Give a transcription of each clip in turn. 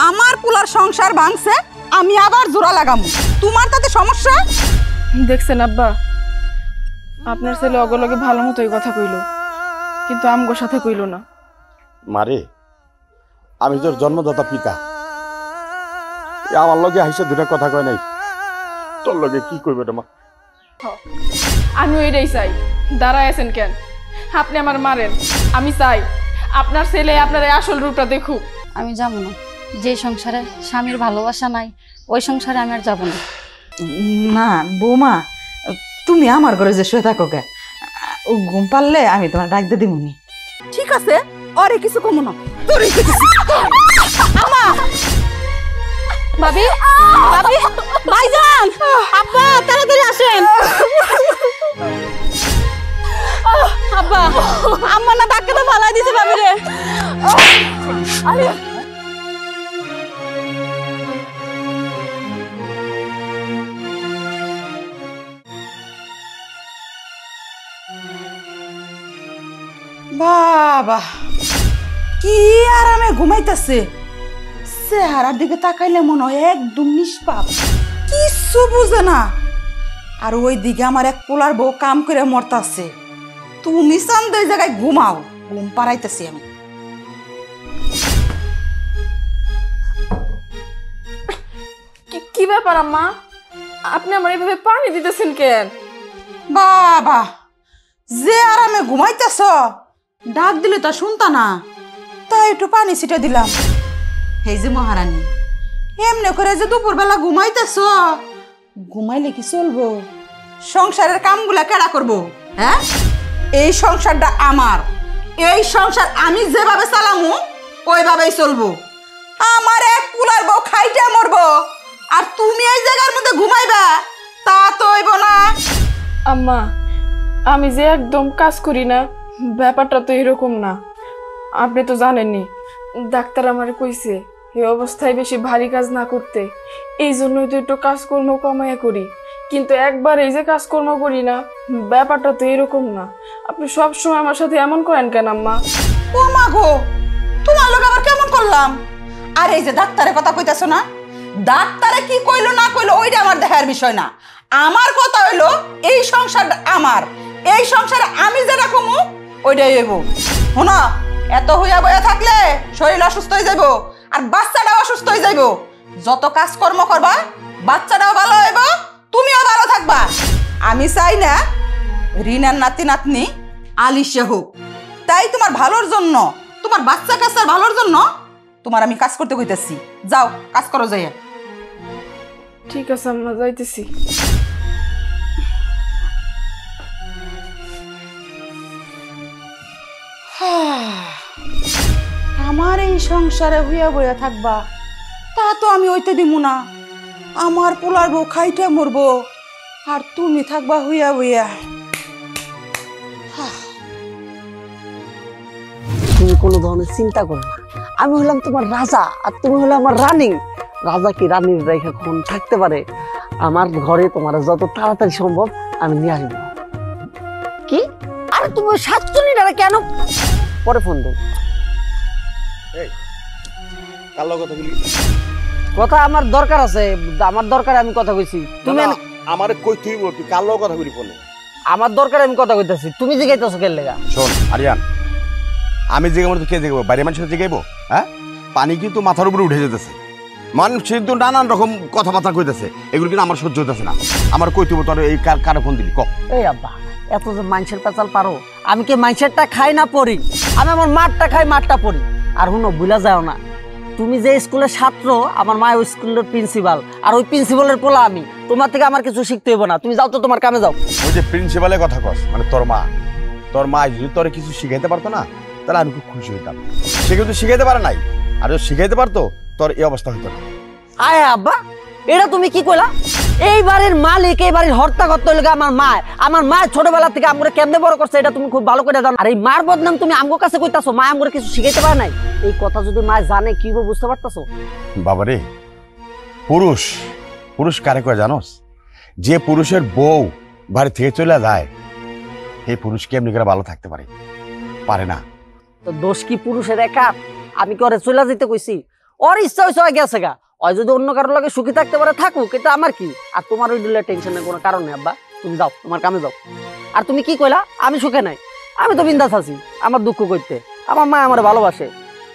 আমার পোলার সংসার ভাঙছে, আমি আবার জোড়া লাগামু। তোমার তাতে সমস্যা? দেখছেন আব্বা, আপনার ছেলে অগলগে ভালো মতোই কথা কইল, কিন্তু আমগোর সাথে কইল না। মারে, আমি তোর জন্মদাতা পিতা, আমার লগে হাসে দুটা কথা কয় নাই, তোর লগে কি কইবে রে মা? আমি ওইটাই চাই। দাঁড়ায় আছেন কেন? আপনি আমার মারেন, আমি চাই আপনার ছেলে আপনার এই আসল রূপটা দেখুক। আমি যাব না। যে সংসারে স্বামীর ভালোবাসা নাই ওই সংসারে আমি আর যাব না। না বৌমা, তুমি আমার ঘরে যে শুয়ে থাকো কে, ঘুম পারলে আমি তোমার ডাক দিয়ে দিমুনি। ঠিক আছে, আরে কিছু কমো না। ভাবি, ভাবি, ভাইজান, আব্বা তাড়াতাড়ি আসেন। আব্বা, আম্মা না ডাক্তার তো ভালাই দিছে ভাবি রে। আরে বাবা, কি আরামে ঘুমাইতেছে। চেহারার দিকে তাকাইলে মনে হয় একদম নিষ্পাপ, কিচ্ছু বুঝে না। আর ওই দিকে আমার এক পোলার বউ কাম করে মরতাছে। তুমি চান্দ ওই জায়গায় ঘুমাও, ঘুম পাড়াইতেছি আমি। কি ব্যাপার আম্মা, আপনি আমার এইভাবে পানি দিতেছেন কেন? বাবা, যে আরামে ঘুমাইতেছ, ডাক দিলে তা শুনতা না, তাই একটু পানি ছিটে দিলাম। এই যে মহারানী, এমনি করে যে দুপুরবেলা ঘুমাইতেছ, ঘুমাইলে কি চলবো? সংসারের কামগুলা কেডা করবো? হ্যাঁ, এই সংসারটা আমার। এই সংসার আমি যেভাবে চালামু ওইভাবেই চলবো। আমার এক কুলার বউ খাইতে মরবো, আর তুমি এই জায়গার মধ্যে ঘুমাইবা, তা তো হইব না। আম্মা, আমি যে একদম কাজ করি না, ব্যাপারটা তো এরকম না। আপনি তো জানেননি, ডাক্তার আমারে কইছে এই অবস্থায় বেশি ভারী কাজ না করতে। এই জন্যই তো একটু কাজকর্ম কমাইয়া করি, কিন্তু একবার এই যে কাজকর্ম করি না, ব্যাপারটা তো এরকম না। আপনি সবসময় আমার সাথে এমন করেন কেন আম্মা? ও মা গো, তোমার লোক আবার কেমন করলাম? আর এই যে ডাক্তারের কথা কইতাছো না, ডাক্তারে কি কইলো না কইলো ওইটা আমার দেখার বিষয় না। আমার কথা হইলো এই সংসারটা আমার। এই সংসারে আমি যেটা কমু ওইটাই হইব। শোনো, এত হইয়া বইয়া থাকলে শরীর অসুস্থ হয়ে যাইব, আর বাচ্চাটাও অসুস্থ হয়ে যাইব। যত কাজকর্ম করবা, বাচ্চাটাও ভালো হইব, তুমিও ভালো থাকবা। আমি চাই না রিনার নাতি নাতনি আলিশা হোক। তাই তোমার ভালোর জন্য, তোমার বাচ্চা কাচ্চার ভালোর জন্য তোমার আমি কাজ করতে কইতেছি। যাও, কাজ করো যাইয়া। ঠিক আছে আম্মা, যাইতেছি। আমার এই সংসারে হইয়া বইয়া থাকবা, তা তো আমি হইতে দিব না। আমার পোলার বউ খাইতে মরবো, আর তুমি থাকবা হইয়া বইয়া। তুমি কোনো ধরনের চিন্তা করো না, আমি হলাম তোমার রাজা আর তুমি হলো আমার রানী। রাজা কি রানীর রেখা কোন থাকতে পারে? আমার ঘরে তোমার যত তাড়াতাড়ি সম্ভব আমি নিয়ে আসবো। কি? আরে তুমি ওই 7 জনের কেন? পরে ফোন দেব। কথা আমার দরকার আছে, আমার দরকার আমি কথা কইছি। তুমি আমারে কই তুই বলবি কার লগে কথা কইলি ফোনে? আমার দরকার আমি কথা কইতাছি, তুমি জিগাইতাছো কেন লাগা? শোন আরিয়ান, আমি জিগাবো না তো কে জিগাবো? বাইরে মানুষের জিগাইবো? হ্যাঁ, পানি কিন্তু মাথার উপরে উঠে যেতেছে, মানুষ কিন্তু নানান রকম কথাবার্তা কইতেছে, এগুলো কিন্তু আমার সহ্য হইতেছে না। আমার কই তুই তোর এই কারে ফোন দিলি? ক। এই আব্বা, এত যে মাইন্সের পেঁচাল পারো, আমি কি মাইন্সেরটা খাই না পড়ি? আমি আমার মাঠটা খাই, মাঠটা পড়ি। আর হুনো ভুলা যাও না, তুমি যে স্কুলের ছাত্র, আমার মা ওই স্কুলের প্রিন্সিপাল, আর ওই প্রিন্সিপালের পোলা আমি। তোমার থেকে আমার কিছু শিখতে হইব না, তুমি যাও তো তোমার কামে যাও। ওই যে প্রিন্সিপালের কথা কস, মানে তোর মা যদি তোর কিছু শিখাইতে পারতো না, তাহলে আমি খুব খুশি হইতাম। সে কিন্তু শিখাইতে পারে নাই, আর যদি শিখাইতে পারতো তোর এই অবস্থা হইতো না। আয় আব্বা, এটা তুমি কি কইলা? এই বাড়ির মালিক, এই বাড়ির হর্তা করতে হইলে আমার মা ছোটবেলা থেকে আমগরে কেমনে বড় করছে এটা তুমি খুব ভালো করে জানো। আর এই মার বদনাম তুমি আমগোর কাছে কইতাছো, মা আমগরে কিছু শিখাইতে পারে নাই। এই কথা যদি মা জানে কি হবে বুঝতে পারতাছো? বাবারে, পুরুষ কারে কয় জানোস? যে পুরুষের বউ বাড়ি থেকে চলে যায়, এই পুরুষ কেমনি করে ভালো থাকতে পারে? পারে না। তো দোষ কি পুরুষের একা? আমি কি ওরে চলে যেতে কইছি? ওর ইচ্ছা হয়েছে গেছে গা, ওই যদি অন্য কারোর লাগে সুখী থাকতে পারে থাকুক, এটা আমার কি। আর তোমার ওই দিলে টেনশনের কোনো কারণ নেই আব্বা, তুমি যাও তোমার কামে যাও। আর তুমি কি কইলা আমি সুখে নাই? আমি তো বিন্দাস আছি আমার দুঃখ করতে, আমার মা আমার ভালোবাসে,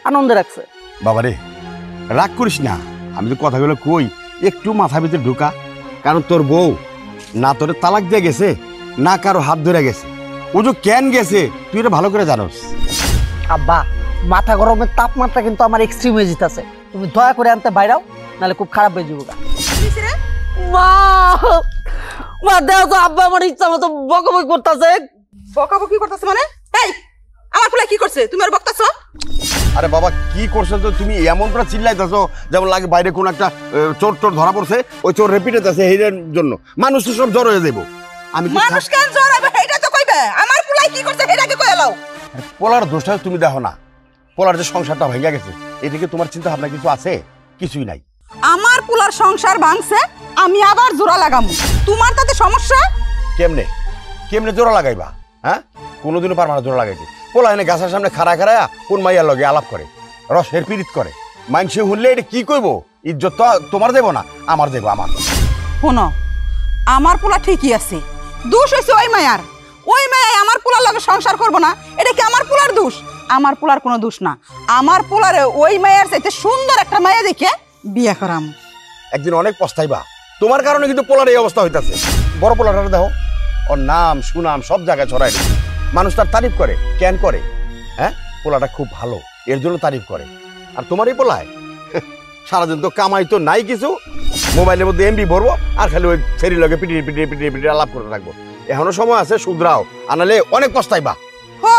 আনন্দে রাখছে। বাবারে রাগ করিস না, আমি তো কথাগুলো কই একটু মাথা ভিতরে ঢুকা। কারণ তোর বউ না তোর তালাক দিয়ে গেছে, না কারো হাত ধরে গেছে, ও যে কেন গেছে তুই এটা ভালো করে জানোস। আব্বা মাথা গরমের তাপমাত্রা কিন্তু আমার এক্সট্রিম হয়ে যেতেছে, তুমি দয়া করে আনতে বাইরাও, নাহলে খুব খারাপ হয়ে যাবো। মা মা দেখো তো আব্বা আমার ইচ্ছা মতো বকবক করতেছে। বকাবকি করতেছে মানে? এই আমার পোলা কি করছে তুমি আর বকতাছো? আরে বাবা কি করছো তো তুমি, এমন করে চিল্লাইতেছো যেমন লাগে বাইরে কোন একটা চোর টোর ধরা পড়ছে, ওই চোর রেপিটেড আছে এর জন্য মানুষ তো সব জ্বর হয়ে যাবো। আমি কি মানুষ কেন জ্বর হবে এটা তো কইবে, আমার পোলাই কি করছে এটাকে কইয়া লাও। পোলার দোষটা তুমি দেখো না, পোলার যে সংসারটা ভেঙে গেছে এদিকে তোমার চিন্তা ভাবনা কিছু আছে? কিছুই নাই। আমার পোলার সংসার ভাঙছে, আমি আবার জোড়া লাগামু, তোমার তাতে সমস্যা? কেমনে কেমনে জোড়া লাগাইবা? হ্যাঁ কোনোদিনও পারবা না জোড়া লাগাইতে। পোলা এনে গাছের সামনে খাড়া খাড়ায়া কোন মাইয়ার লগে আলাপ করে, রসের পীড়িত করে, মাইনসে শুনলে এটা কি কইব? ইজ্জত তো তোমার দেবো না, আমার দেবো। আমার শোনো, আমার পোলা ঠিকই আছে, দোষ হয়েছে ওই মায়ার। ওই মায়াই আমার পোলার লগে সংসার করবো না, এটা কি আমার পোলার দোষ? আমার পোলার কোনো দোষ না, আমার পোলারে ওই মায়ার চাইতে সুন্দর একটা মায়া দেখে বিয়ে করাম। একদিন অনেক পস্তাইবা, তোমার কারণে কিন্তু পোলার এই অবস্থা হইতাছে। বড় পোলাটা দেখো, ওর নাম সুনাম সব জায়গায় ছড়াই দিচ্ছে, মানুষ তার তারিফ করে। কেন করে? হ্যাঁ পোলাটা খুব ভালো এর জন্য তারিফ করে। আর তোমার এই পোলায় সারাদিন তো কামাই তো নাই কিছু, মোবাইলের মধ্যে এমবি ভরবো আর খালি ওই ফেরি লগে পিটিয়ে পিটিয়ে পিটিয়ে পিটিয়ে আলাপ করে রাখবো। এখনো সময় আছে, শুধরাও, আনালে অনেক পস্তাইবা। হো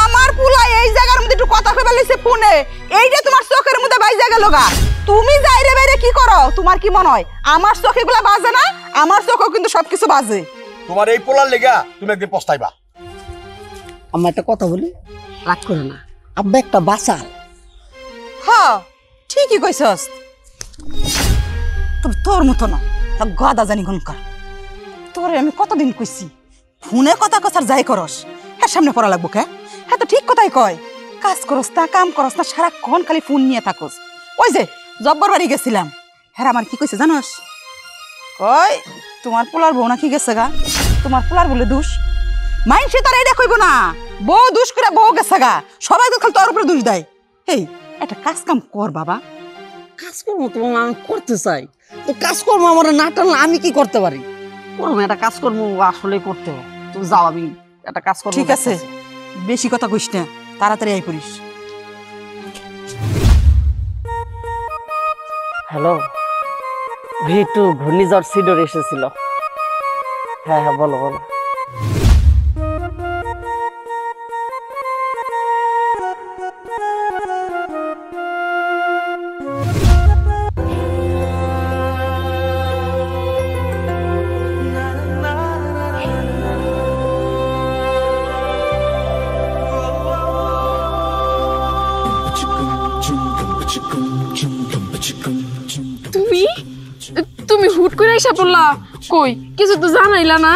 আমার পোলা এই জায়গার মধ্যে একটু কথা কইবা লইছে ফোনে, এইটা তোমার চোখের মধ্যে বাইজা গেল গা। তুমি যাইরে বাইরে কি করো? তোমার কি মনে হয় আমার চোখে গুলা বাজে না? আমার চোখেও কিন্তু সবকিছু বাজে। তোমার এই পোলার লেগা তুমি একদিন পস্তাইবা। আমার একটা কথা বলি, রাগ করে না, আব্বা একটা বাচাল। হ্যাঁ ঠিকই কইছস, তবে তোর মতো না, গাদা জানি গনকার। তোরে আমি কতদিন কইছি ফোনে কথা কথার যাই করস, হ্যাঁ সামনে পড়া লাগবো কে? হ্যাঁ তো ঠিক কথাই কয়, কাজ করস না কাম করস না, সারাক্ষণ খালি ফোন নিয়ে থাকস। ওই যে জব্বর বাড়ি গেছিলাম, হ্যাঁ আমার কি কইছে জানোস? কয় তোমার পোলার বউ নাকি গেছে গা, তোমার পোলার বলে দোষ। মাইনসে তার এইটা কইব না, বউ দোষ করে বউ গেছে গা, সবাই তো খালি তোর উপরে দোষ দেয়। এই একটা কাজ কাম কর বাবা। কাজকর্ম তোমার আমি করতে চাই, তো কাজকর্ম আমার না টানলে আমি কি করতে পারি? করবো একটা কাজকর্ম, আসলে করতে হবে। তুমি যাও, আমি একটা কাজকর্ম। ঠিক আছে, বেশি কথা কইস না, তাড়াতাড়ি আই করিস। হ্যালো ভিটু, ঘূর্ণিঝড় সিডর এসেছিল। হ্যাঁ হ্যাঁ বলো বলো। তুমি তুমি হুট করে এসে পড়লা, কই কিছু তো জানাইলা না?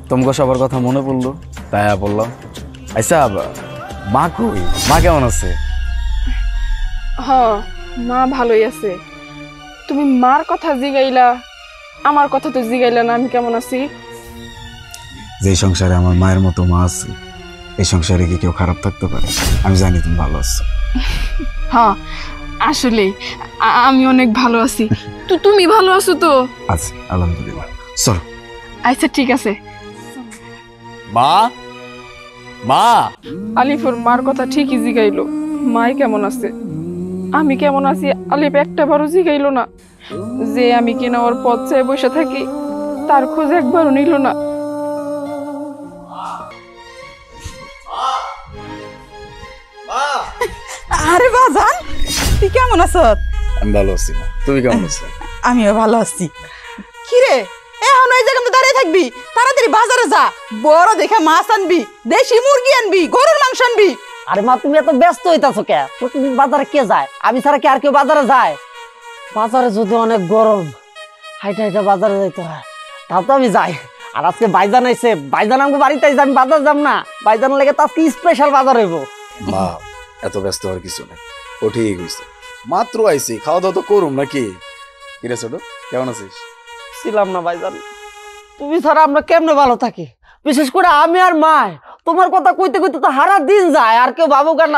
তোমাকে সবার কথা মনে পড়লো তাই বললাম। আচ্ছা মা কই, মা কেমন আছে? হ মা ভালোই আছে। তুমি মার কথা জিগাইলা, আমার কথা তো জিগাইলা না আমি কেমন আছি। যে সংসারে আমার মায়ের মতো মা আছে, এই সংসারে কি কেউ খারাপ থাকতে পারে? আমি জানি তুমি ভালো আছো। হ্যাঁ আসলে আমি অনেক ভালো আছি, তো তুমি ভালো আছো তো? আছি আলহামদুলিল্লাহ। চলো। আচ্ছা ঠিক আছে। মা মা আলিফুর মার কথা ঠিকই জিগাইলো, মাই কেমন আছে আমি কেমন আছি আলিফ একটাবারও জিগাইলো না। যে আমি কিনা ওর পথ চেয়ে বসে থাকি তার খোঁজ একবারও নিল না। আরে বাজান, তুই কেমন আছ? আমি ভালো আছি মা, তুমি কেমন আছো? আমিও ভালো আছি। কিরে এখন ওই জায়গায় দাঁড়িয়ে থাকবি? তাড়াতাড়ি বাজারে যা, বড় দেখে মাছ আনবি, দেশি মুরগি আনবি, গরুর মাংস আনবি। আরে মা তুমি এত ব্যস্ত হইতাছো কে? প্রতিদিন বাজারে কে যায়? আমি ছাড়া কি আর কেউ বাজারে যায়? বাজারে যদি অনেক গরম, হাইটা হাইটা বাজারে যাইতে হয়, তাও তো আমি যাই। আর আজকে বাইজান আইছে, বাইজান আমাকে বাড়িতে আইছে, আমি বাজার যাম না? বাইজান লেগে তো আজকে স্পেশাল বাজার হইব। মা এত ব্যস্ত হওয়ার কিছু নেই, ও ঠিক হয়েছে। মাত্র আইছি, খাওয়া দাওয়া তো করুম নাকি? কিরে ছোট, কেমন আছিস? ছিলাম না ভাইজান, তুমি ছাড়া আমরা কেমনে ভালো থাকি? বিশেষ করে আমি আর মায় তোমার কথা কইতে কইতে তো হারা দিন যায়। আর কেউ ভাবুক আর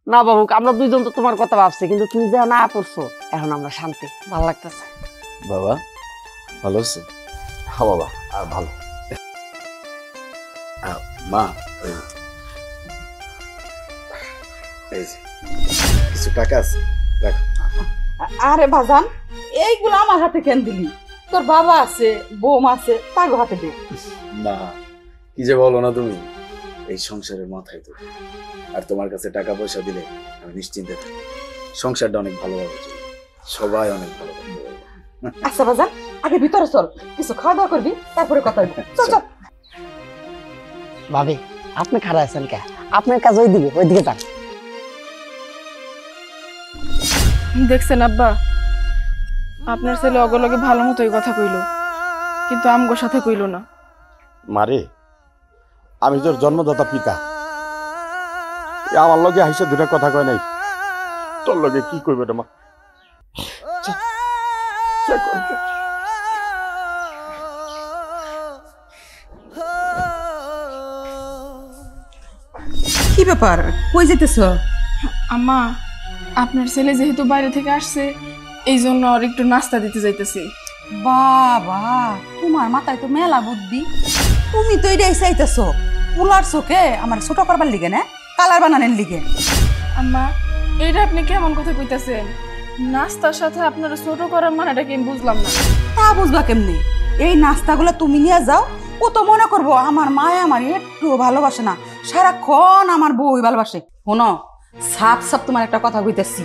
না ভাবুক, আমরা দুইজন তো তোমার কথা ভাবছি, কিন্তু তুমি যা না পড়ছো এখন আমরা শান্তি, ভালো লাগতেছে। বাবা ভালো আছো? হ্যাঁ বাবা, আর ভালো। মা এই যে কিছু টাকা আছে, রাখো। আরে বাজান, এইগুলো আমার হাতে কেন দিলি? তোর বাবা আছে, বৌমা আছে, তাগো হাতে দে। মা কি যে বলো না তুমি, এই সংসারের মাথায় তো। আর তোমার কাছে টাকা পয়সা দিলে আমি নিশ্চিন্তে থাকি, সংসারটা অনেক ভালোভাবে চলবে, সবাই অনেক ভালো থাকবে। আচ্ছা বাজান, আগে ভিতরে চল, কিছু খাওয়া দাওয়া করবি, তারপরে কথা বলবি। চল চল। ভাবি আপনি খারাপ আছেন কে? আপনার কাজ ওইদিকে যান। দেখছেন আব্বা, আপনার ছেলে অগলগে ভালো মতোই কথা কইলো, কিন্তু আমগোর সাথে কইলো না। মারে, আমি তোর জন্মদাতা পিতা, আমার লগে হাইসে দুটা কথা কয় নাই, তোর লগে কি কইবে রে মা? কি ব্যাপার, কই যেতেছ? আম্মা, আপনার ছেলে যেহেতু বাইরে থেকে আসছে, এই জন্য আর একটু নাস্তা দিতে যাইতেছি। বাবা, তোমার মাথায় তো মেলা বুদ্ধি। তুমি তো এটাই চাইতেছ পোলার চোখে আমার ছোট করবার লিগে না, কালার বানানোর লিগে। আম্মা, এটা আপনি কেমন কথা কইতাছেন? নাস্তার সাথে আপনারা ছোট করার মানেটা কি আমি বুঝলাম না। তা বুঝবা কেমনি? এই নাস্তাগুলো তুমি নিয়ে যাও, ও তো মনে করবো আমার মায় আমার একটু ভালোবাসে না, সারাক্ষণ আমার বউই ভালোবাসে। শোনো, সাপ সাপ তোমার একটা কথা কইতেছি,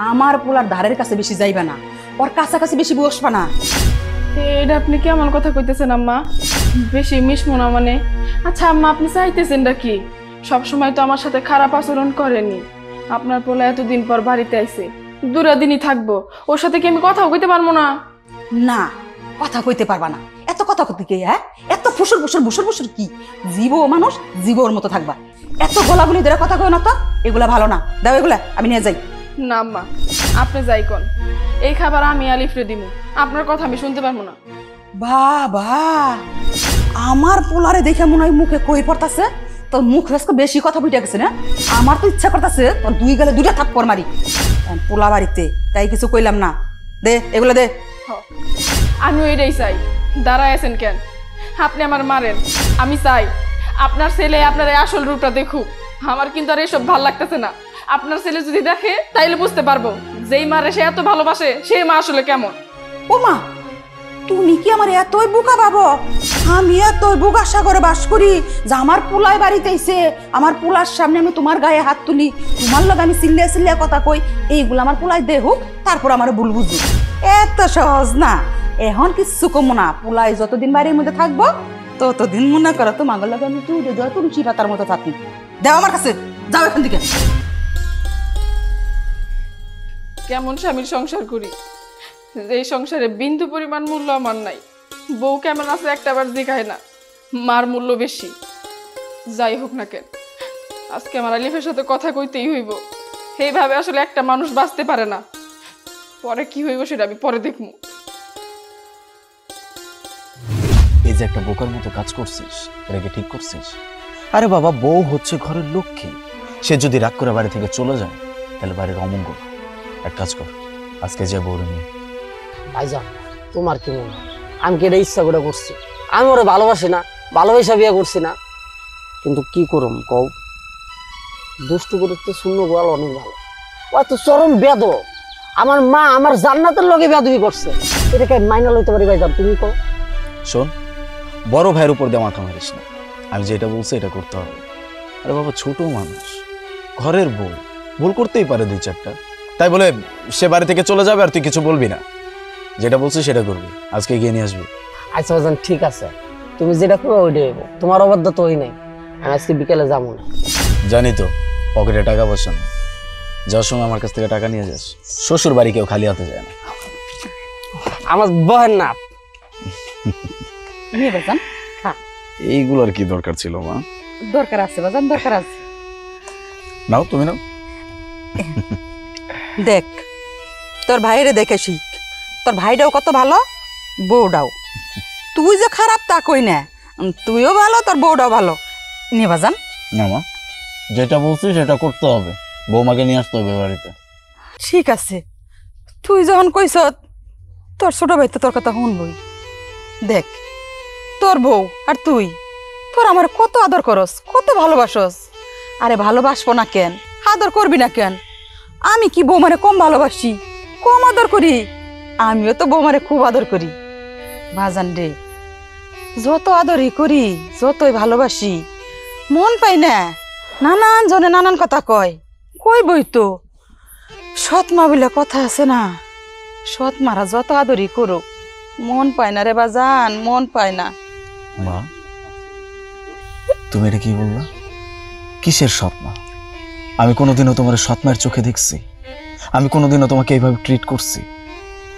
আমার পোলার ধারের কাছে বেশি যাইবা না, ওর কাছাকাছি বেশি বসবা না। এটা আপনি কেমন কথা কইতেছেন আম্মা? বেশি মিশমো না মানে? আচ্ছা আম্মা, আপনি চাইতেছেনটা কি? সবসময় তো আমার সাথে খারাপ আচরণ করেনি। আপনার পোলা এতদিন পর বাড়িতে আইছে, দুরা দিনই থাকবো, ওর সাথে কি আমি কথাও কইতে পারবো না? না, কথা কইতে পারবা না। এত কথা কইতে কি? হ্যাঁ, এত ফুসুর ফুসুর ফুসুর ফুসুর কি? জীব মানুষ, জীবর মতো থাকবা। এত গোলাগুলি ধরে কথা কই না তো, এগুলা ভালো না। দাও এগুলা, আমি নিয়ে যাই। না আম্মা, আপনি যাই কোন, এই খাবার আমি আলিফরে দিমু, আপনার কথা আমি শুনতে পারবো না। বাবা, আমার পোলারে দেখে মনে হয় মুখে কই পড়তাছে, তোর মুখ আজকে বেশি কথা বুঝে গেছে না? আমার তো ইচ্ছা করতেছে তোর দুই গেলে দুইটা থাপ্পড় মারি। পোলা বাড়িতে তাই কিছু কইলাম না। দে এগুলো দে। আমিও এটাই চাই। দাঁড়ায় আছেন কেন? আপনি আমার মারেন, আমি চাই আপনার ছেলে আপনার এই আসল রূপটা দেখুক। আমার কিন্তু আর এসব ভাল লাগতেছে না। আপনার ছেলে যদি দেখে তাইলে বুঝতে পারবো যেই মারে সে এত ভালোবাসে সেই মা আসলে কেমন। ও মা, তুমি কি আমার এতই বোকা ভাবো? আমি এতই বোকা সাগরে বাস করি যে আমার পোলায় বাড়িতে এসে আমার পোলার সামনে আমি তোমার গায়ে হাত তুলি, তোমার লগে আমি চিল্লিয়ে চিল্লিয়ে কথা কই, এইগুলো আমার পোলায় দেখুক, তারপর আমার ভুল বুঝুক। এত সহজ না। এখন কিচ্ছু কমো না, পোলায় যতদিন বাড়ির মধ্যে থাকবো ততদিন মনে করো তোমার লগে আমি তুলসী পাতার মতো থাকি। দেও আমার কাছে, যাও এখান থেকে। কেমন স্বামীর সংসার করি, এই সংসারে বিন্দু পরিমাণ মূল্য আমার নাই। বউ কেমন আছে একটা বার দেখায় না, মার মূল্য বেশি। যাই হোক না কেন, আজকে আমার আলিফের সাথে কথা কইতেই হইব। এইভাবে আসলে একটা মানুষ বাঁচতে পারে না। পরে কি হইব সেটা আমি পরে দেখবো। এই যে একটা বোকার মতো কাজ করছিস, এটাকে ঠিক করছিস? আরে বাবা, বউ হচ্ছে ঘরের লক্ষ্মী, সে যদি রাগ করে বাড়ি থেকে চলে যায় তাহলে বাড়ির অমঙ্গল। এক কাজ কর, আজকে যে বউরে নিয়ে। ভাইজান, তোমার কি মনে হয় আমি কি এটা ইচ্ছা করে করছি? আমি ওরা ভালোবাসি না, ভালোবাসা বিয়ে করছি না, কিন্তু কি করুম কও? দুষ্টু করতে শূন্য গোয়াল অনেক ভালো, ও তো চরম বেদ। আমার মা আমার জান্নাতের লগে বেদবি করছে, এটাকে মাইনা লইতে পারি ভাইজান? তুমি কও। শোন, বড় ভাইয়ের উপর দিয়ে মাথা মারিস না, আমি যেটা বলছি এটা করতে হবে। আরে বাবা, ছোট মানুষ, ঘরের বউ, ভুল করতেই পারে দুই চারটা, তাই বলে সে বাড়ি থেকে চলে যাবে আর তুই কিছু বলবি না? যেটা বলছিস সেটা করবি, আজকে গিয়ে নিয়ে আসবি। আচ্ছা ভাইজান, ঠিক আছে, তুমি যেটা করো ওইটাই হইব, তোমার অবাধ্য তো ওই নাই। আমি আজকে বিকেলে যাবো না। জানি তো পকেটে টাকা পয়সা নেই, যাওয়ার সময় আমার কাছ থেকে টাকা নিয়ে যাস। শ্বশুর বাড়ি কেউ খালি হাতে যায় না। আমার বহেন না। নিয়ে বাজান, এইগুলোর কি দরকার ছিল মা? দরকার আছে বাজান, দরকার আছে। নাও, তুমি নাও। দেখ, তোর ভাইরে দেখে শিখ। তোর ভাইটাও কত ভালো, বউটাও। তুই যে খারাপ তা কই না, তুইও ভালো, তোর বউটাও ভালো। নে বাজান। না মা, যেটা বলছি সেটা করতে হবে, বৌমাকে নিয়ে আসতে হবে বাড়িতে। ঠিক আছে, তুই যখন কইস তোর ছোট ভাই তো তোর কথা শুনবই। দেখ, তোর বউ আর তুই, তোর আমার কত আদর করস, কত ভালোবাসস। আরে ভালোবাসবো না কেন, আদর করবি না কেন? আমি কি বৌমারে কম ভালোবাসি, কম আদর করি? আমিও তো বৌমারে খুব আদর করি বাজান রে। যত আদরই করি, যতই ভালোবাসি, মন পাই না। নানান জনে নানান কথা কয়, কইবই তো। সৎ মা বলে কথা আছে না, সৎ মারা যত আদরই করুক, মন পায় না রে বাজান, মন পায় না। মা, তুমি এটা কি বললা? কিসের সৎ মা? আমি কোনোদিনও তোমার সৎ মায়ের চোখে দেখছি? আমি কোনোদিনও তোমাকে এইভাবে ট্রিট করছি?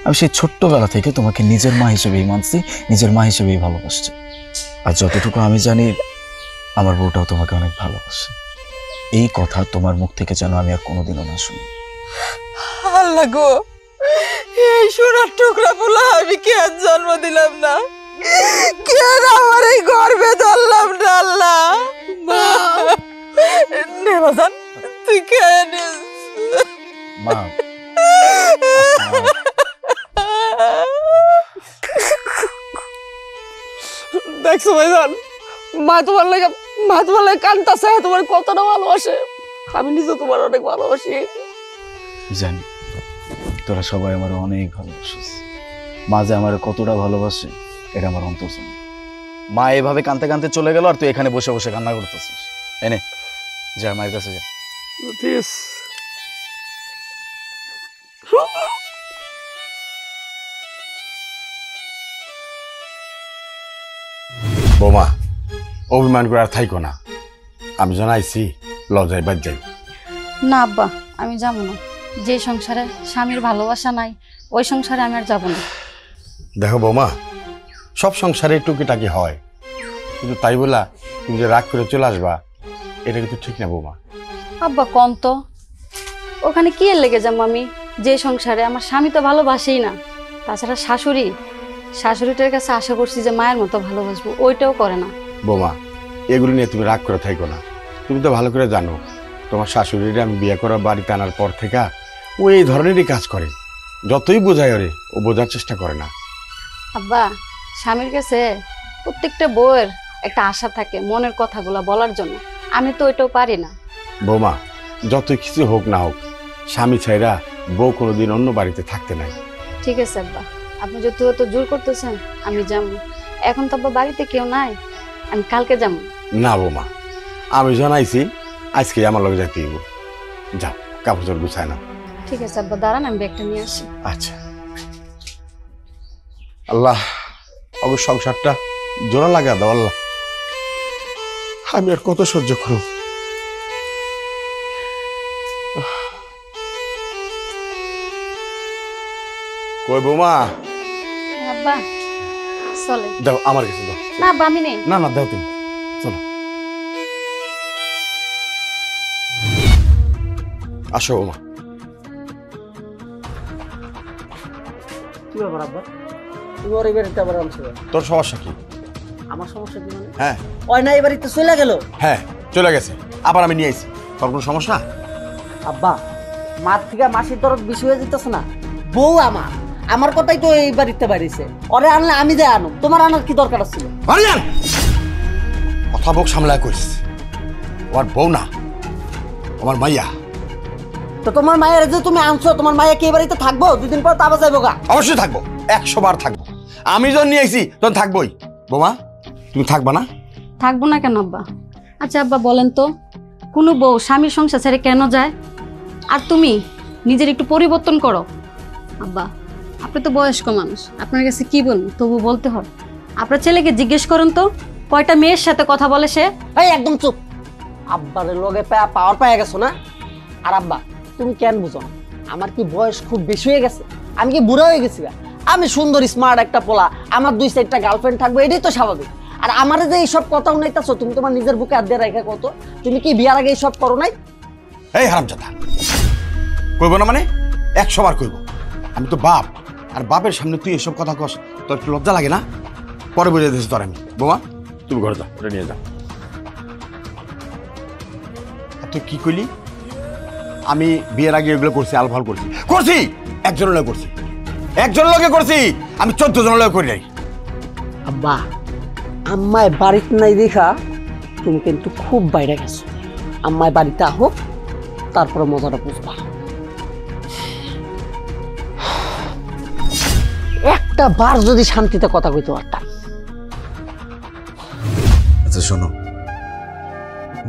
আমি সেই ছোট্টবেলা থেকে তোমাকে নিজের মা হিসেবেই মানছি, নিজের মা হিসেবেই ভালোবাসছি। আর যতটুকু আমি জানি, আমার বউটাও তোমাকে অনেক ভালোবাসে। এই কথা তোমার মুখ থেকে যেন আমি আর কোনোদিনও না শুনি। আল্লাহ গো, এই সোনার টুকরা পোলা আমি কেন জন্ম দিলাম না, কেন আমার এই গর্বে ধরলাম না আল্লাহ। নে বাজান, তুই কেন? মা, দেখছো ভাইজান, মা তোমার লাগে কান্তাছে, তোমার কতটা ভালোবাসে। আমি নিজে তোমার অনেক ভালোবাসি। জানি তোরা সবাই আমার অনেক ভালোবাসিস। মা যে আমার কতটা ভালোবাসে এটা আমার অন্তর জানে। মা এভাবে কাঁদতে কাঁদতে চলে গেল, আর তুই এখানে বসে বসে কান্না করতেছিস। এনে যা, মায়ের কাছে যা। বৌমা, অভিমান করে আর থাইকো না। আমি জানাইছি লজাই বাদ যাই। না আব্বা, আমি যাবো না। যে সংসারে স্বামীর ভালোবাসা নাই, ওই সংসারে আমি আর যাবো না। দেখো বৌমা, সব সংসারে টুকিটাকি হয়, কিন্তু তাই বলা তুমি যে রাগ করে চলে আসবা, এটা কিন্তু ঠিক না বৌমা। আব্বা কোন তো, ওখানে কি এর লেগে যাবো আমি? যে সংসারে আমার স্বামী তো ভালোবাসেই না। তাছাড়া শাশুড়িটার কাছে আশা করছি যে মায়ের মতো ভালোবাসবো, ওইটাও করে না। বৌমা, এগুলো নিয়ে তুমি রাগ করে থাইকো না। তুমি তো ভালো করে জানো তোমার শাশুড়িরে আমি বিয়ে করা বাড়িতে আনার পর থেকে ও এই ধরনেরই কাজ করে। যতই বোঝায় ওরে, ও বোঝার চেষ্টা করে না। আব্বা, স্বামীর কাছে প্রত্যেকটা বউয়ের একটা আশা থাকে মনের কথাগুলো বলার জন্য। আমি তো ওইটাও পারি না। বৌমা, যতই কিছু হোক না হোক, স্বামী ছাইরা বউ কোনোদিন অন্য বাড়িতে থাকতে নাই। ঠিক আছে আব্বা, আপনি যত জোর করতেছেন আমি যাবো। এখন তো আব্বা বাড়িতে কেউ নাই, আমি কালকে যাবো। না বৌমা, আমি জানাইছি আজকে আমার লগে যাইতে হইব। যাও, কাপড় চোপড় গুছায় না। ঠিক আছে আব্বা, দাঁড়ান আমি ব্যাগটা নিয়ে আসি। আচ্ছা। আল্লাহ, অবশ্য সংসারটা জোড়া লাগা দাও আল্লাহ। আমি আর কত সহ্য করব? কই বৌমা? আব্বা চলে। দাও আমার কাছে দাও। না আব্বা, আমি নেই। না না, দাও তুমি, চলো আসো বৌমা। কি ব্যাপার আব্বা, তুমি ওর এই বাড়িতে আবার আনছো? তোর সমস্যা কি? আমার সমস্যা কি মানে? হ্যাঁ, ওই না এই বাড়িতে চলে গেল। হ্যাঁ চলে গেছে, আবার আমি নিয়ে আইছি। তোর কোনো সমস্যা? আব্বা, মার থেকে মাসির তরফ বেশি হয়ে যেতেছে না? বউ আমার কথাই তো এই বাড়িতে বাড়িছে। ওরে আনলে আমি যাই আনো, তোমার আনার কি দরকার ছিল? মারিয়ান, কথা বক সামলায় করিস। ওর বউ না, আমার মাইয়া। তো তোমার মায়ের যে তুমি আনছো, তোমার মাইয়া কি এই বাড়িতে থাকবো? দুদিন পর তো আবার যাইবো গা। অবশ্যই থাকবো, 100 বার থাকবো। আমি যখন নিয়ে আইছি তখন থাকবোই। বৌমা, তুমি থাকবা না? থাকবো না কেন আব্বা? আচ্ছা আব্বা বলেন তো, কোনো বউ স্বামীর সংসার ছেড়ে কেন যায়? আর তুমি নিজের একটু পরিবর্তন করো। আব্বা, আপনি তো বয়স্ক মানুষ, আপনার কাছে কি বলবো, তবু বলতে হয়। আপনার ছেলেকে জিজ্ঞেস করুন তো, কয়টা মেয়ের সাথে কথা বলে সে? এই একদম চুপ। আব্বার লগে পাওয়ার পাইয়া গেছো না? আর আব্বা, তুমি কেন বুঝো না? আমার কি বয়স খুব বেশি হয়ে গেছে? আমি কি বুড়া হয়ে গেছি? আমি সুন্দর স্মার্ট একটা পোলা, আমার 2-4টা গার্লফ্রেন্ড থাকবে, এটাই তো স্বাভাবিক। আর আমার যে এইসব কথা উনাইতেছো, তুমি তোমার নিজের বুকে হাত দিয়ে রেখে কত? তুমি কি বিয়ার আগে এইসব করো নাই? এই হারামজাদা, কইব না মানে 100 বার কইব। আমি তো বাপ, আর বাপের সামনে তুই এসব কথা কস, তোর একটু লজ্জা লাগে না? পরে বুঝে দিচ্ছি তোর আমি। বোমা তুমি ঘরে যাও, ওটা নিয়ে যাও। আর তুই কি কইলি? আমি বিয়ের আগে এগুলো করছি, আলফাল করছি? করছি, একজনের লোক করছি, একজনের লোকে করছি, আমি 14 জনের লোক করি নাই। আব্বা আম্মায় বাড়িতে নাই দেখা তুমি কিন্তু খুব বাইরে গেছো। আম্মায় বাড়িতে আহো, তারপরে মজাটা বুঝবা। একটা বার যদি শান্তিতে কথা কইতে পারতাম। আচ্ছা শোনো,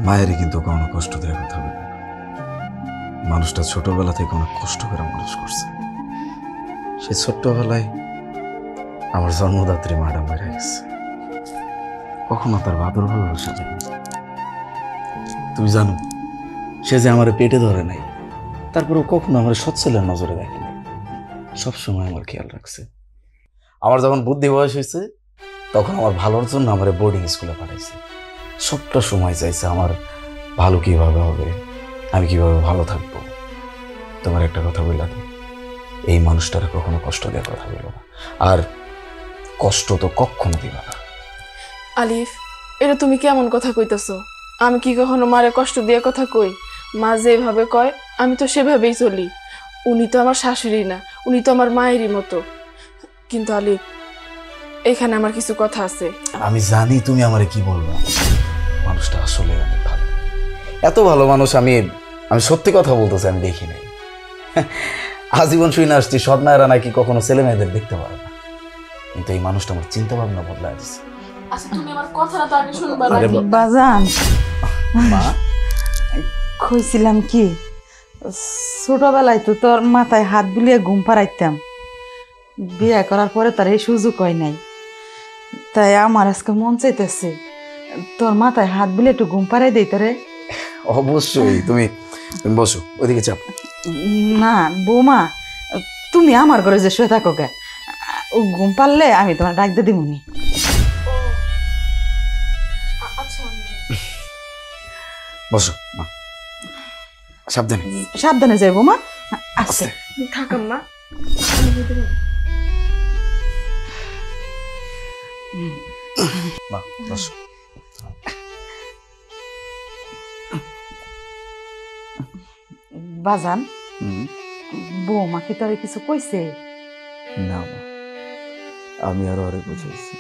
মায়েরই কিন্তু কোনো কষ্ট দেওয়ার কথা বলি। মানুষটা ছোটবেলা থেকে অনেক কষ্ট করে মানুষ করছে। সে ছোট্টবেলায় আমার জন্মদাত্রী মাডাম বেড়ে গেছে, কখনো তার বাদর ভালোবাসা পাইনি। তুমি জানো, সে যে আমার পেটে ধরে নাই, তারপরেও কখনো আমার সচ্ছলের নজরে দেখেনি, সবসময় আমার খেয়াল রাখছে। আমার যখন বুদ্ধি বয়স হয়েছে, তখন আমার ভালোর জন্য আমার বোর্ডিং স্কুলে পাঠাইছে। সবটা সময় চাইছে আমার ভালো কিভাবে হবে, আমি কিভাবে ভালো থাকবো। তোমার একটা কথা বললাম, এই মানুষটারে কখনো কষ্ট দেওয়ার কথা বলবো না, আর কষ্ট তো কখনো দিবা না। আলিফ, এটা তুমি কেমন কথা কইতেছো? আমি কি কখনো মারে কষ্ট দিয়ে কথা কই? মা যেভাবে কয় আমি তো সেভাবেই চলি। উনি তো আমার শাশুড়ি না, উনি তো আমার মায়েরই মতো। কিন্তু আলিফ, এখানে আমার কিছু কথা আছে। আমি জানি তুমি আমারে কি বলবো, মানুষটা আসলে অনেক ভালো, এত ভালো মানুষ আমি সত্যি কথা বলতেছি, আমি দেখি নাই। আজীবন শুনে আসছি সৎ মায়েরা নাকি কখনো ছেলে মেয়েদের দেখতে পারে না, কিন্তু এই মানুষটা আমার চিন্তা ভাবনা বদলায় দিচ্ছে। আচ্ছা তুমি আমার কথাটা তো আগে শুনবা আরে নাকি? বাজান, মা, কইছিলাম কি, ছোটবেলায় তো তোর মাথায় হাত বুলিয়ে ঘুম পাড়াইতাম, বিয়ে করার পরে তার এই সুযোগ হয় নাই, তাই আমার আজকে মন চাইতেছে তোর মাথায় হাত বুলিয়ে একটু ঘুম পাড়াই দেই তোরে। অবশ্যই, তুমি বসো, ওইদিকে চাপ। না বৌমা, তুমি আমার ঘরে যে শুয়ে থাকো গে, ও ঘুম পারলে আমি তোমার ডাক দিয়ে দিমুনি। আচ্ছা বসো মা, সাবধানে। সাবধানে যাই বৌমা, আস্তে। থাকাম না। মা বসো। বাজান, বৌমা কি তোর কিছু কইছে? না মা, আমি আরো আরে বুঝাইছি,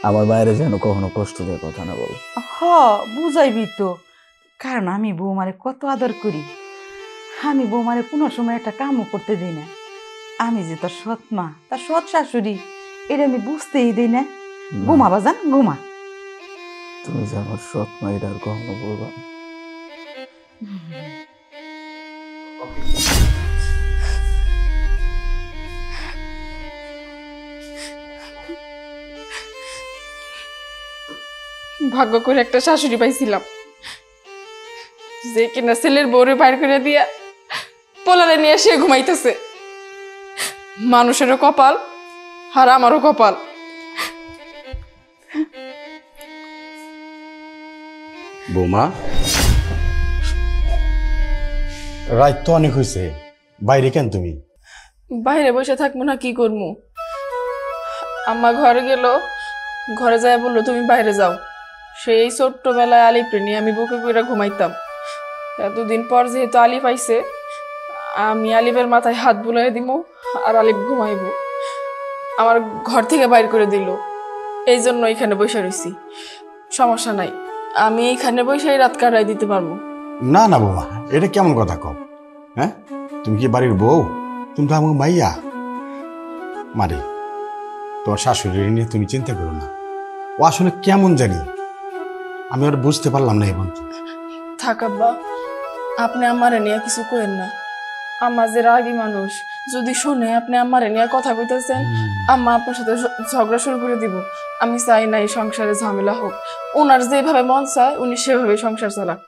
আমার বাইরে যেন কখনো কষ্ট দেওয়ার কথা না বলো। হ, বুঝাইবি তো, কারণ আমি বৌমারে কত আদর করি। আমি বৌমারে কোনো সময় একটা কামও করতে দিই না। আমি যে তোর সৎ মা, তার সৎ শাশুড়ি, এটা আমি বুঝতেই দিই না। ঘুমা বাজান, ঘুমা। তুমি যে আমার সৎ মা, এটা আর কখনো বলবা না। ভাগ্য করে একটা শাশুড়ি পাইছিলাম, যে কিনা ছেলের বউরে বাইর করে দিয়া পোলারে নিয়ে সে ঘুমাইতেছে। মানুষেরও কপাল, আর আমারও কপাল। বৌমা, রাত তো অনেক হয়েছে, বাইরে কেন তুমি? বাইরে বসে থাকবো না, কি করবো? আম্মা ঘরে গেল, ঘরে যায় বললো তুমি বাইরে যাও। সেই ছোট্টবেলায় আলিফ নিয়ে আমি বুকে করে ঘুমাইতাম। এতদিন পর যেহেতু আলিফ আইছে, আমি আলিফের মাথায় হাত বুলাই দিব আর আলিফ ঘুমাইব। আমার ঘর থেকে বাইর করে দিল, এই জন্য এখানে বসে রয়েছি। সমস্যা নাই, আমি এইখানে বসেই রাত কাটাই দিতে পারবো। না না বৌমা, এটা কেমন কথা কও? হ্যাঁ, তুমি কি বাড়ির বউ? তুমি তো আমাকে মাইয়া। মারে, তোমার শাশুড়ি নিয়ে তুমি চিন্তা করো না, ও আসলে কেমন জানি আমি ওটা বুঝতে পারলাম না। এবং থাক আব্বা, আপনি আমারে নিয়ে কিছু কইেন না। আম্মা যে রাগী মানুষ, যদি শুনে আপনি আমারে নিয়ে কথা কইতেছেন, আম্মা আপনার সাথে ঝগড়া শুরু করে দিব। আমি চাই না এই সংসারে ঝামেলা হোক। ওনার যেভাবে মন চায় উনি সেভাবে সংসার চালাক।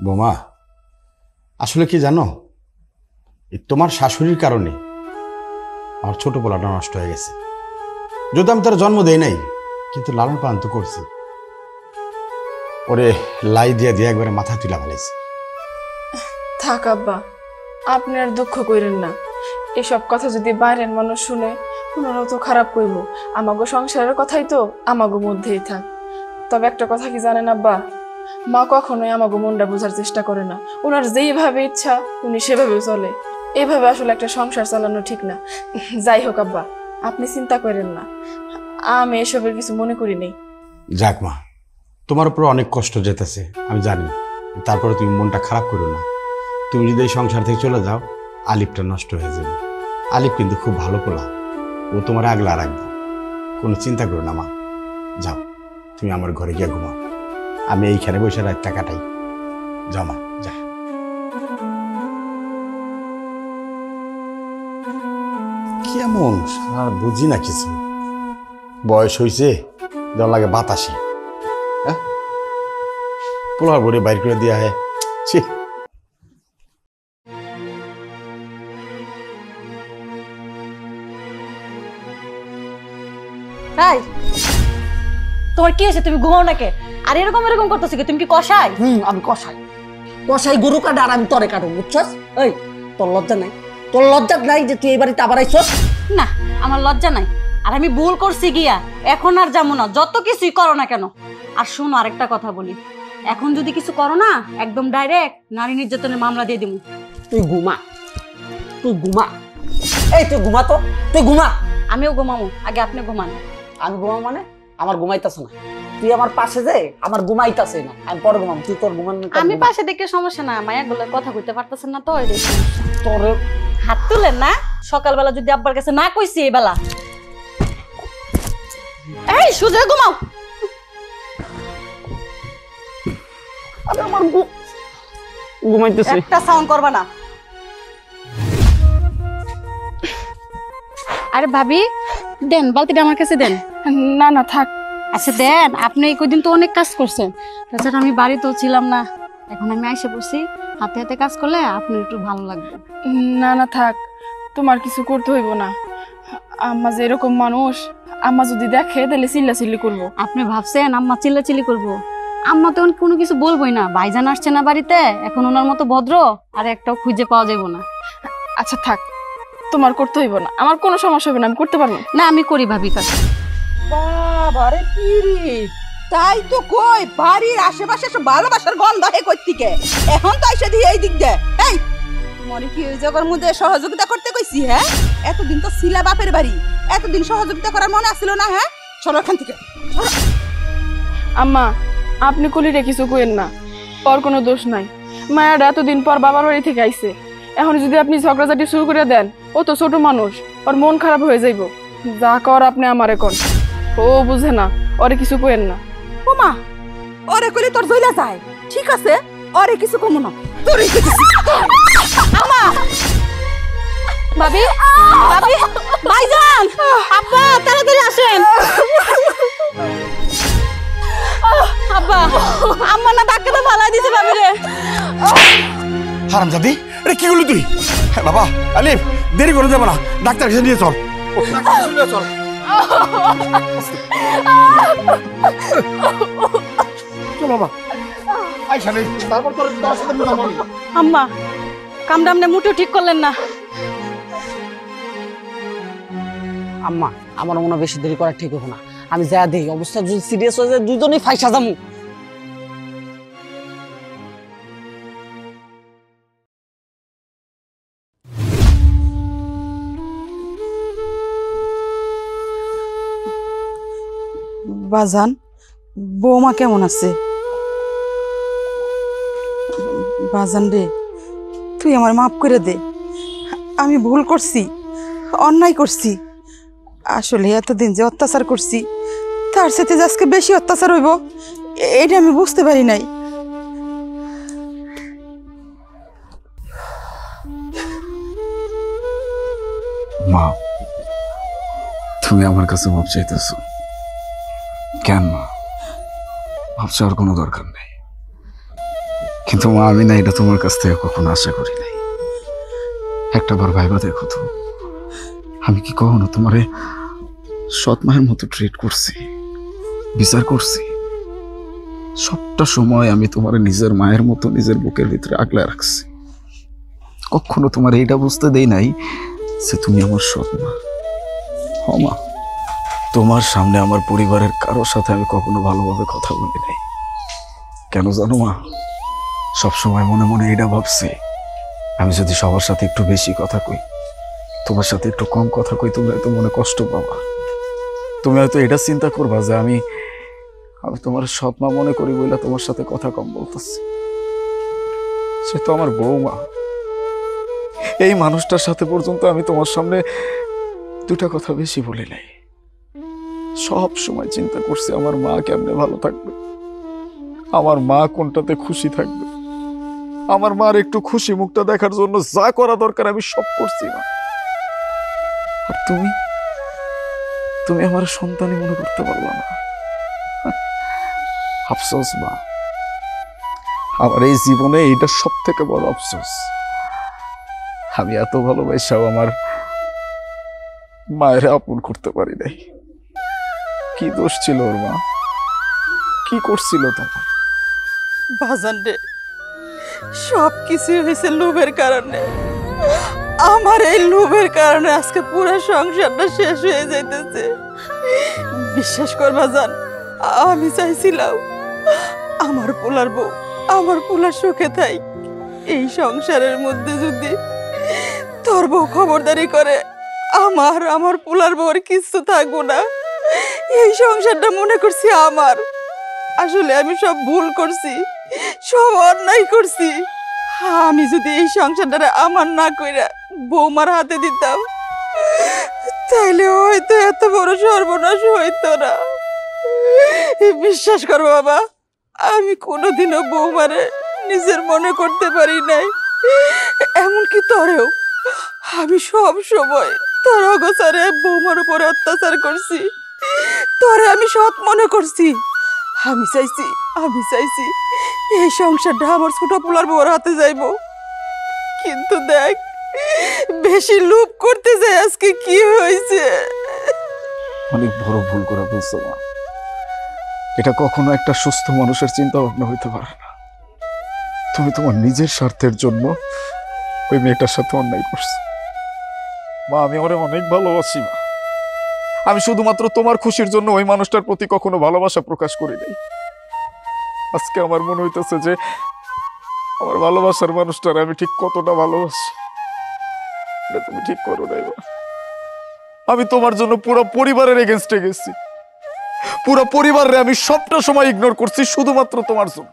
বৌমা, আসলে কি জানো, এই তোমার শাশুড়ির কারণে আমার ছোট পোলাটা নষ্ট হয়ে গেছে। যদি আমি তার জন্ম দেই নাই, কিন্তু লালন পালন তো করছি। ওরে লাই দিয়া দিয়ে একবারে মাথা তুলা ফেলাইছে। থাক আব্বা, আপনি আর দুঃখ করেন না। এসব কথা যদি বাইরের মানুষ শুনে ওনারাও তো খারাপ কইব। আমাগো সংসারের কথাই তো আমাগো মধ্যেই থাক। তবে একটা কথা কি জানেন আব্বা, মা কখনোই আমাগো মনটা বোঝার চেষ্টা করে না। ওনার যেইভাবে ইচ্ছা উনি সেভাবে চলে। এভাবে আসলে একটা সংসার চালানো ঠিক না। যাই হোক আব্বা, আপনি চিন্তা করেন না, আমি এসবের কিছু মনে করি নেই। যাক মা, তোমার উপর অনেক কষ্ট যেতেছে আমি জানি, তারপরে তুমি মনটা খারাপ করো না। তুমি যদি এই সংসার থেকে চলে যাও, আলিফটা নষ্ট হয়ে যাবে। আলিফ কিন্তু খুব ভালো পোলা, ও তোমার আগলা রাখবে, কোনো চিন্তা করো না মা। যাও তুমি আমার ঘরে গিয়ে ঘুমাও, আমি এইখানে বসে রাতটা কাটাই। যাও মা, যা। কেমন সারা বুঝি না কিছু, বয়স হয়েছে দেওয়া লাগে বাতাসে। হ্যাঁ, পোলার ভরে বাইর করে দেওয়া হয়। ছি, তাই তোমার কি হয়েছে? তুমি ঘুমাও নাকি? আর এরকম এরকম করতেছো কি? তুমি কি কষাই? আমি কষাই, কষাই গরু কাটা আর আমি তরে কাটো, বুঝছস? এই তোর লজ্জা নাই? তোর লজ্জা নাই যে তুই এই বাড়িতে আবার আইছস? না, আমার লজ্জা নাই। আর আমি ভুল করছি গিয়া, এখন আর যাবো না, যত কিছুই করো না কেন। আর শোনো, আরেকটা কথা বলি, এখন যদি কিছু করো না, একদম ডাইরেক্ট নারী নির্যাতনের মামলা দিয়ে দিব। তুই ঘুমা, তুই ঘুমা। এই তুই ঘুমা তো, তুই ঘুমা। আমিও ঘুমাবো, আগে আপনি ঘুমান। আমি ঘুমাবো মানে? আমার ঘুমাইতেছে না। তুই আমার পাশে যে আমার ঘুমাইতেছে না, আমি পরে ঘুমাম, তুই তোর ঘুমান। আমি পাশে দেখে সমস্যা না, মায়া গুলো কথা কইতে পারতেছেন না তো, ওই দেখি তোর হাত তুলেন না। সকালবেলা যদি আব্বার কাছে না কইছি এই বেলা। এই সুজয় ঘুমাও। আরে আমার ঘুমাইতেছে, একটা সাউন্ড করবা না। আরে ভাবি দেন, বালতিটা আমার কাছে দেন। না না থাক। আচ্ছা দেন, আপনি এই কদিন তো অনেক কাজ করছেন, তাছাড়া আমি বাড়িতেও ছিলাম না, এখন আমি আইসে বসি, হাতে হাতে কাজ করলে আপনার একটু ভালো লাগবে। না না থাক, তোমার কিছু করতে হইব না। আম্মা যে এরকম মানুষ, আম্মা যদি দেখে তাহলে চিল্লাচিল্লি করবো। আপনি ভাবছেন আম্মা চিল্লাচিল্লি করবো? আম্মা তো কোনো কিছু বলবোই না, ভাইজান আসছে না বাড়িতে, এখন ওনার মতো ভদ্র আর একটাও খুঁজে পাওয়া যাবে না। আচ্ছা থাক, তোমার করতে হইব না, আমার কোনো সমস্যা হবে না, আমি করতে পারবো। না আমি করি ভাবি কাজ। বাবারে পিরি, তাই তো কই বাড়ির আশেপাশে সব ভালোবাসার গন্ধ হে কইতিকে, এখন তো এসে দিয়ে এই দিক দে। এই মনে কি ওই জায়গার মধ্যে সহযোগিতা করতে কইছি? হ্যাঁ, এতদিন তো ছিলা বাপের বাড়ি, এতদিন সহযোগিতা করার মনে আসছিল না? হ্যাঁ, চলো এখান থেকে। আম্মা আপনি কলিরে কিছু কইেন না, ওর কোনো দোষ নাই। মায়াটা এতদিন পর বাবার বাড়ি থেকে আইছে, এখন যদি আপনি ঝগড়াঝাটি শুরু করে দেন, ও তো ছোট মানুষ, ওর মন খারাপ হয়ে যাইব। যা কর আপনি আমারে কোন, ও বুঝে না, ওরে কিছু কইেন না। ও মা, ওরে কইলে তোর জইলা যায়, ঠিক আছে, ওরে কিছু কমু না, তোরই কিছু। আমা ভাবি, ভাবি, ভাইজান, আব্বা তাড়াতাড়ি আসেন। আব্বা, আম্মা না ডাক্তার ফালাই দিছে ভাবি রে। হারামজাদি, এটা কি করলি তুই? হ্যাঁ বাবা, আলিফ দেরি করে যাবো না, ডাক্তার কাছে নিয়ে চল। চল বাবা, তারপর তোর সাথে আম্মা কামটা আপনি মুটেও ঠিক করলেন না। আম্মা আমার মনে হয় বেশি দেরি করা ঠিক হবে না, আমি যা দেই অবস্থা যদি সিরিয়াস হয়ে যায় দুজনেই ফাইসা যামু। বাজান, বৌমা কেমন আছে? বাজান রে, তুই আমার মাফ করে দে, আমি ভুল করছি, অন্যায় করছি। আসলে এতদিন যে অত্যাচার করছি, তার সাথে যে আজকে বেশি অত্যাচার হইব এটা আমি বুঝতে পারি নাই। মা, তুমি আমার কাছে মাপ চাইতেছো কেন? মা, মাপ চাওয়ার কোনো দরকার নেই, কিন্তু মা আমি না এটা তোমার কাছ থেকে কখনো আশা করি নাই। একটা বার ভাইবা দেখো তো, আমি কি কখনো তোমারে সৎ মায়ের মতো ট্রিট করছি, বিচার করছি? সবটা সময় আমি তোমার নিজের মায়ের মতো নিজের বুকের ভিতরে আগলে রাখছি। কখনো তোমার এইটা বুঝতে দেই নাই যে তুমি আমার সৎ মা। হ মা, তোমার সামনে আমার পরিবারের কারোর সাথে আমি কখনো ভালোভাবে কথা বলি নাই। কেন জানো মা? সবসময় মনে মনে এটা ভাবছি, আমি যদি সবার সাথে একটু বেশি কথা কই, তোমার সাথে একটু কম কথা কই, তুমি হয়তো মনে কষ্ট পাবা। তুমি হয়তো এটা চিন্তা করবা যে আমি তোমার সৎ মা মনে করি বলে তোমার সাথে কথা কম বলতেছি। সে তো আমার বউমা। এই মানুষটার সাথে পর্যন্ত আমি তোমার সামনে দুটা কথা বেশি বলি নাই। সব সময় চিন্তা করছি আমার মা কেমনে ভালো থাকবে, আমার মা কোনটাতে খুশি থাকবে। আমার মার একটু খুশি মুখটা দেখার জন্য যা করা দরকার আমি সব করছি মা। আর তুমি তুমি আমার সন্তানই মনে করতে পারলা না। আফসোস মা, আমার এই জীবনে এটা সব থেকে বড় আফসোস। আমি এত ভালোবাসাও আমার মায়ের আপন করতে পারি নাই। কি দোষ ছিল ওর মা? কি করছিল তোমার? বাজান রে, সব কিছু হয়েছে লোভের কারণে। আমার এই লোভের কারণে আজকে পুরো সংসারটা শেষ হয়ে যাইতেছে। বিশ্বাস কর বাজান, আমি চাইছিলাম আমার পোলার বউ আমার পোলার সুখে থাই। এই সংসারের মধ্যে যদি তোর বউ খবরদারি করে, আমার পোলার বউর কিছু থাকবো না। এই সংসারটা মনে করছি আমার। আসলে আমি সব ভুল করছি, সব অন্যায় করছি। আমি যদি এই সংসারটা আমার না কইরা বৌমার হাতে দিতাম, তাইলে হয়তো এত বড় সর্বনাশ হইতো না। বিশ্বাস কর বাবা, আমি কোনোদিনও বৌমারে নিজের মনে করতে পারি নাই। এমনকি তোরেও আমি সব সময় তোর অগোচরে বৌমার উপরে অত্যাচার করছি। তোরে আমি সৎ মনে করছি। আমি চাইছি এই সংসারটা আমার ছোট পোলার বউর হাতে যাইব। কিন্তু দেখ, বেশি লোভ করতে যাই আজকে কি হয়েছে। অনেক বড় ভুল করে বলছো মা। এটা কখনো একটা সুস্থ মানুষের চিন্তা ভাবনা হইতে পারে না। তুমি তোমার নিজের স্বার্থের জন্য ওই মেয়েটার সাথে অন্যায় করছো। মা, আমি ওরে অনেক ভালোবাসি মা। আমি শুধুমাত্র তোমার খুশির জন্য ওই মানুষটার প্রতি কখনো ভালোবাসা প্রকাশ করি নাই। আজকে আমার মনে হইতেছে যে আমার ভালোবাসার মানুষটার আমি ঠিক কতটা ভালোবাসি এটা তুমি ঠিক করো নাই মা। আমি তোমার জন্য পুরো পরিবারের এগেনস্টে গেছি। পুরো পরিবারে আমি সবটা সময় ইগনোর করছি শুধুমাত্র তোমার জন্য।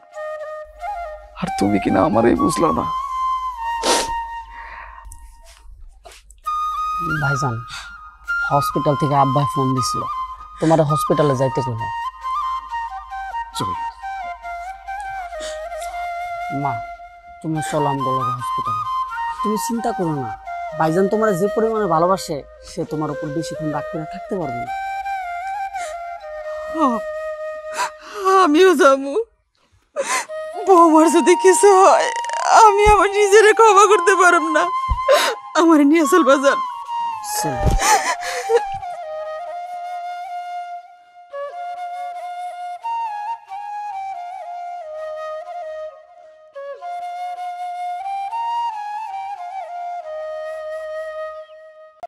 আর তুমি কিনা আমারই বুঝলা না। ভাইজান, হসপিটাল থেকে আব্বাই ফোন দিছিল, তোমার হসপিটালে যাইতে কইল। চল মা, তুমি চলো আমগুলোর হসপিটালে। তুমি চিন্তা করো না, ভাইজান তোমার যে পরিমাণে ভালোবাসে সে তোমার উপর বেশিক্ষণ রাগ করে থাকতে পারবে না। আমিও যাবো। বৌমার যদি কিছু হয় আমি আমার নিজেরে ক্ষমা করতে পারব না। আমার নিয়ে চল বাজার।